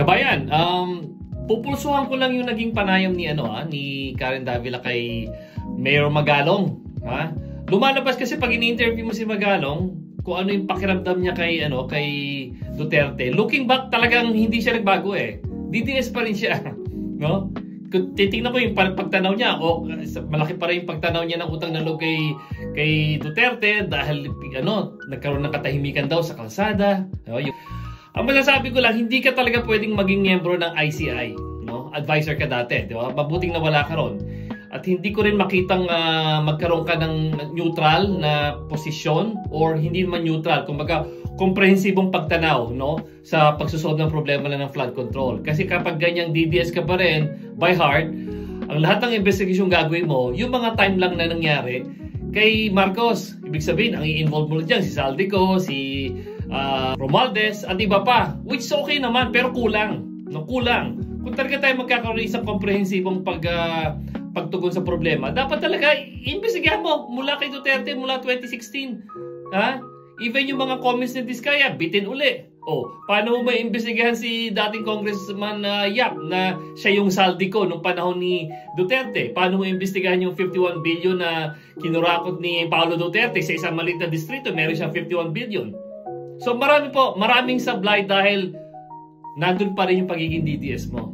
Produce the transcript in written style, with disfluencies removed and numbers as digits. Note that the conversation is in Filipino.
Kabayan, pupulsuhan ko lang yung naging panayam ni ni Karen Davila kay Mayor Magalong, ha? Lumalabas kasi pag ini-interview mo si Magalong kung ano yung pakiramdam niya kay kay Duterte. Looking back, talagang hindi siya nagbago eh. DDS pa rin siya, no? Kung titingnan ko yung pagtanaw niya, malaki pa rin yung pagtanaw niya ng utang na loob kay Duterte dahil nagkaroon ng katahimikan daw sa kalsada. Ang masasabi ko lang, hindi ka talaga pwedeng maging miyembro ng ICI, no? Advisor ka dati, di ba? Mabuting nawala ka ron. At hindi ko rin makitang magkaroon ka ng neutral na posisyon or hindi man neutral, kumbaga komprehensibong pagtanaw, no, sa pagsusolve ng problema lang ng flood control. Kasi kapag ganyang DDS ka pa rin by heart, ang lahat ng investigasyon gagawin mo, yung mga time lang na nangyari kay Marcos, ibig sabihin ang i-involve mo diyan si Saldico, si Romualdez at iba pa, which is okay naman pero kulang, no? Kulang. Kung talaga tayo magkakaroon ng isang komprehensibong pagtugon sa problema, dapat talaga imbestigahan mo mula kay Duterte mula 2016, ha? Even yung mga comments ni Diskaya, bitin uli. Paano mo maimbestigahan si dating Congressman Yap na siya yung Saldico nung panahon ni Duterte? Paano mo imbestigahan yung 51 billion na kinurakot ni Paolo Duterte sa isang maliit na distrito? Meron siyang 51 billion. So maraming sablay dahil nandun pa rin yung pagiging DDS mo.